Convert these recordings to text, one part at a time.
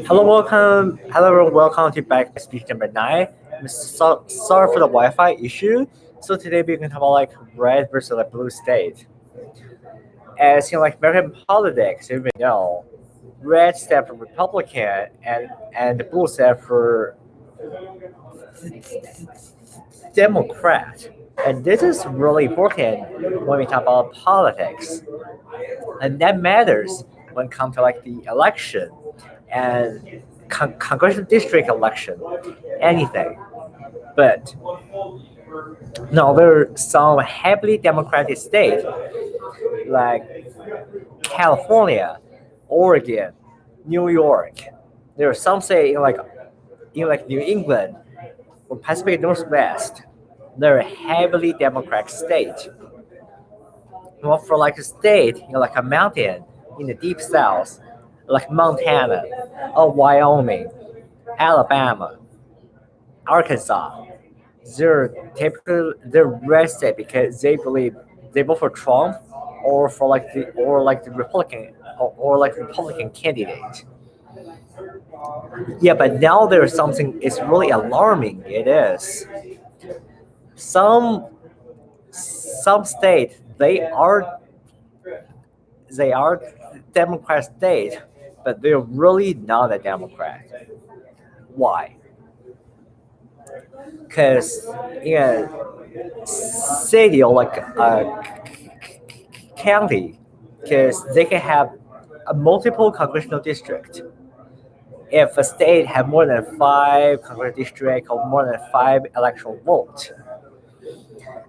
Hello, welcome. Hello, everyone. Welcome to back to speech number 9. Sorry for the Wi-Fi issue. So today we're going to talk about like red versus like blue state. As in like American politics, you may know, red stand for Republican and the blue stand for Democrat. And this is really important when we talk about politics, and that matters when it comes to like the election and congressional district election, anything. But no, there are some heavily Democratic states like California, Oregon, New York. There are some say in like New England or Pacific Northwest. They're heavily Democratic state. Well, for like a state, like a mountain in the deep south, like Montana, or Wyoming, Alabama, Arkansas, they're red state because they believe they vote for Trump or like the Republican or like Republican candidate. Yeah, but now there's something it's really alarming. It is some some states they are Democrat state, but they're really not a Democrat. Why? Because in a city or like a county, because they can have a multiple congressional district. If a state have more than five congressional districts or more than five electoral votes,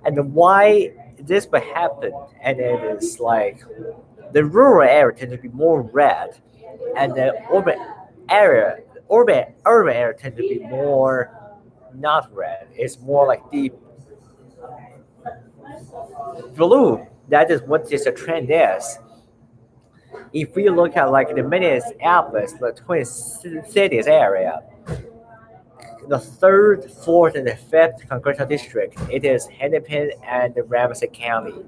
and why this would happen, and it is like the rural area tend to be more red, and the urban area tend to be more not red. It's more like deep blue. That is what this trend is. If we look at like the Minneapolis, the Twin Cities area, the third, fourth, and the fifth congressional district, it is Hennepin and Ramsey County.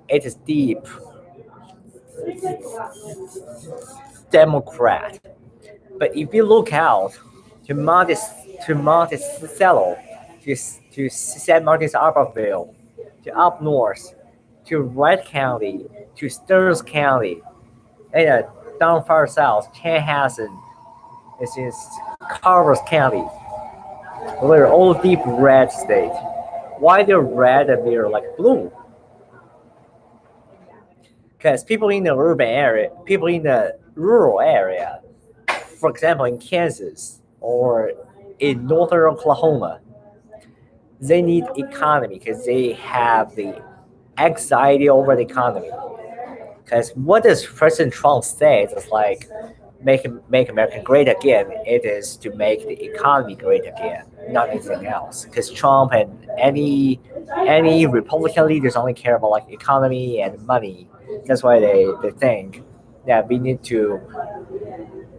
It is deep Democrat. But if you look out to Monticello, to San Martin's Arborville, to up north, to Wright County, to Stearns County, and down far south, Chanhassen, this is Carver County. They're all deep red state. Why they're red and they're like blue? Because people in the urban area, people in the rural area, for example, in Kansas or in northern Oklahoma, they need economy because they have the anxiety over the economy. Because what does President Trump say? It's like make America great again. It is to make the economy great again, not anything else. Because Trump and any Republican leaders only care about like economy and money. That's why they think that we need to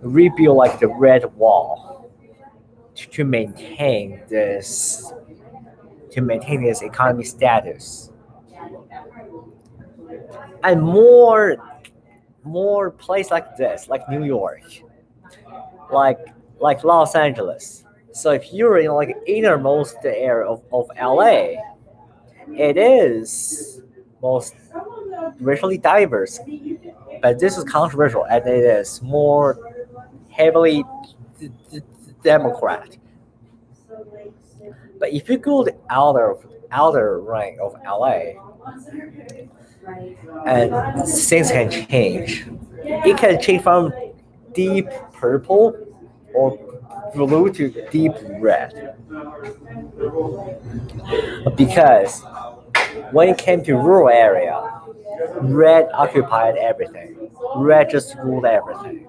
rebuild like the red wall to maintain this economy status, and more place like this, like New York, like like Los Angeles. So if you're in like innermost area of LA, it is most racially diverse, but this is controversial and it is more heavily Democrat. But if you go to outer ring of LA, and things can change. It can change from deep purple or blue to deep red. Because when it came to rural area, red occupied everything. Red just ruled everything.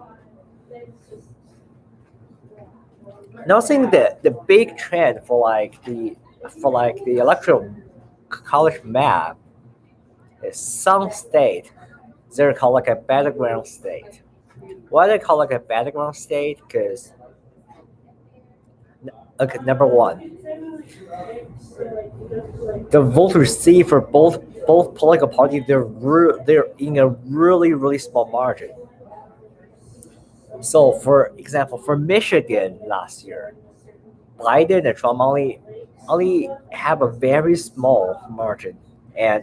Now, I think that the big trend for like the electoral college map is some state they're called like a battleground state. Why they call like a battleground state? Because okay, number one, the vote received for both political parties they're in a really small margin. So, for example, for Michigan last year, Biden and Trump only have a very small margin, and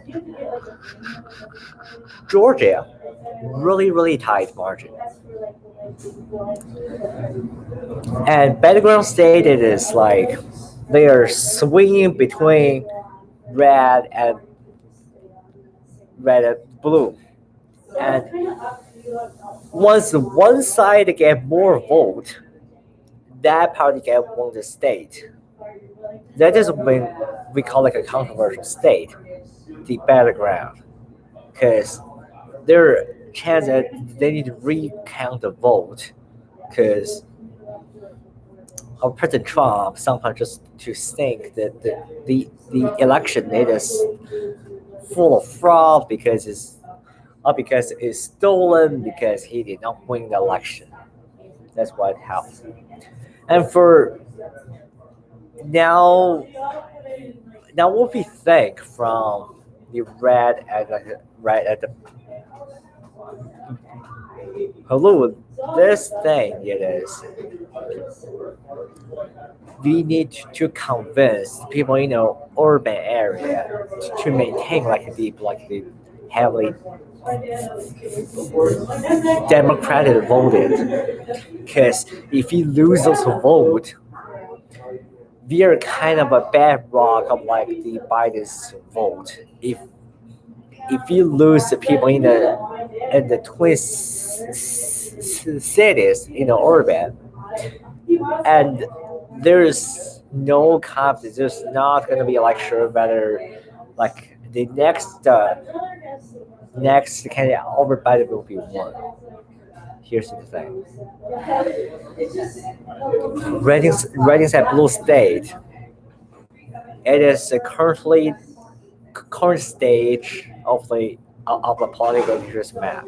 Georgia really tight margin. And battleground state it is like they are swinging between red and red and blue. And once one side get more vote, that party get won the state. That is when we call it a controversial state, the battleground, because there are chance that they need to recount the vote, because of President Trump sometimes just to think that the election it is full of fraud because it's stolen because he did not win the election. That's what happened. And for now, now what we think from the red at the right at the hello, this thing it is we need to convince people in the urban area to maintain like the heavily democratic voted, because if you lose those vote, we are kind of a bedrock of like the Biden's vote. If you lose the people in the twin cities in the urban, and there's no confidence, there's not going to be like sure whether like the next candidate over Biden will be won. Here's the thing: ratings at blue state. It is the current stage of the political interest map.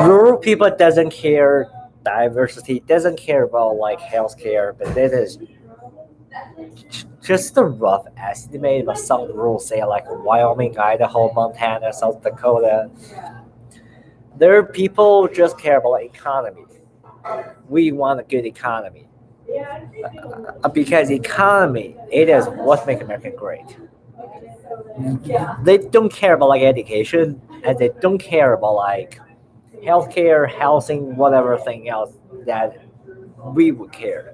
Rural people doesn't care diversity, doesn't care about like healthcare, but it is just a rough estimate. But some rules say like Wyoming, Idaho, Montana, South Dakota. There people just care about like, economy. We want a good economy. Because economy it is what makes America great. They don't care about like education, and they don't care about like healthcare, housing, whatever thing else that we would care.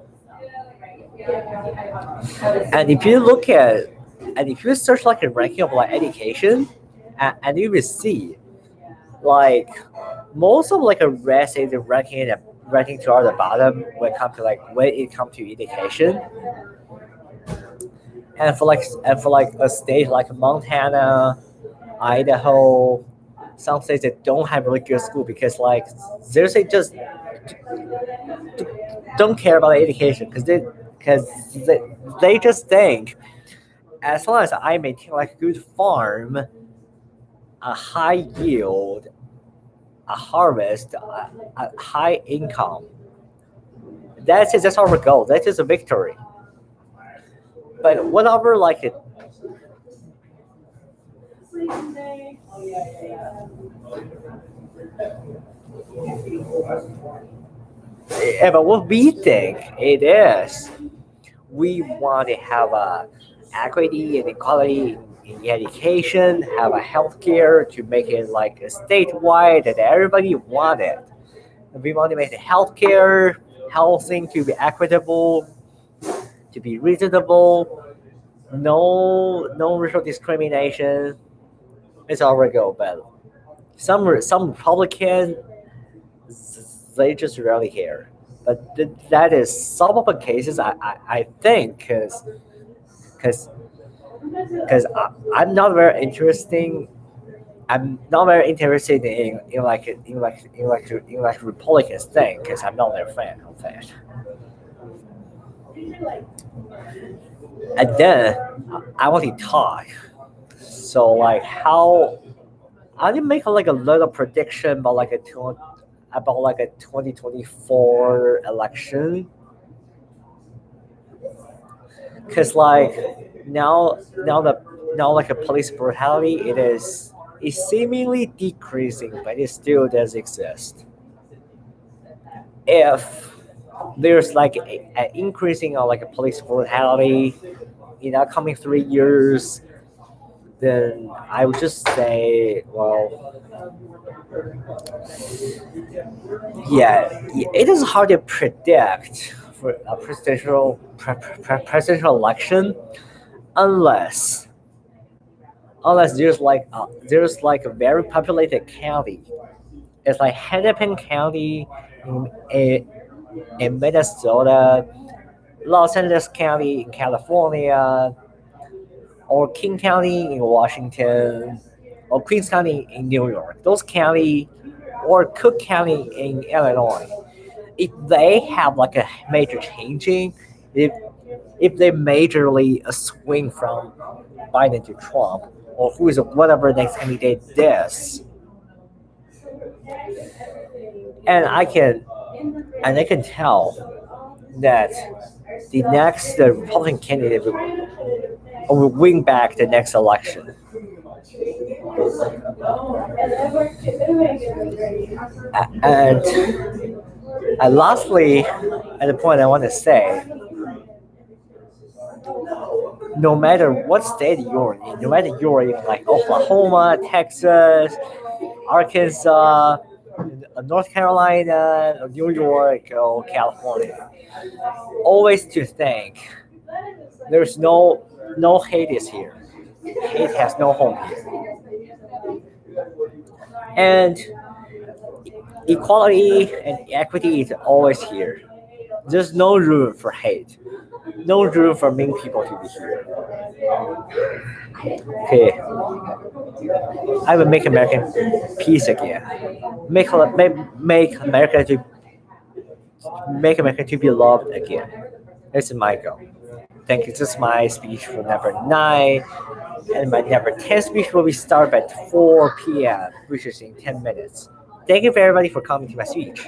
And if you look at and if you search like a ranking of like education, and you will see like most of like a red state ranking toward the bottom when it comes to education. And for like a state like Montana, Idaho, some states that don't have really good school because like seriously just don't care about education because they just think as long as I maintain like a good farm, a high yield, a harvest, a high income, that's it. That's our goal. That is a victory. But whatever like it, but what we think it is, we want to have a equity and equality in education, have a healthcare to make it like a statewide that everybody want it. We want to make the healthcare, housing to be equitable, to be reasonable, no racial discrimination. It's our goal, but some Republicans they just rarely care. But that is some of the cases I think because I'm not very interesting. I'm not very interested in like Republicans thing because I'm not their fan of that. And then I want to talk. So like how I didn't make like a little prediction about like a 2024 election, because like now like a police brutality it is is seemingly decreasing, but it still does exist. If there's like an increasing of like a police brutality in the upcoming 3 years, then I would just say, well, yeah, it is hard to predict for a presidential election unless there's like a very populated county. It's like Hennepin County in, in Minnesota, Los Angeles County in California, or King County in Washington, or Queens County in New York. Those county, or Cook County in Illinois. If they have like a major changing, if if they majorly swing from Biden to Trump, or who is whatever next candidate is, and I can tell that the Republican candidate will win back the next election. And lastly, at the point I want to say, no matter what state you're in, no matter you're in like Oklahoma, Texas, Arkansas, North Carolina, or New York, or California, always to think there's no hate is here. Hate has no home here, and equality and equity is always here. There's no room for hate, no room for mean people to be here. Okay, I will make American peace again. Make America to make America to be loved again. This is my goal. Thank you. This is my speech for number 9, and my number 10 speech will be start at 4 p.m., which is in 10 minutes. Thank you for everybody for coming to my speech.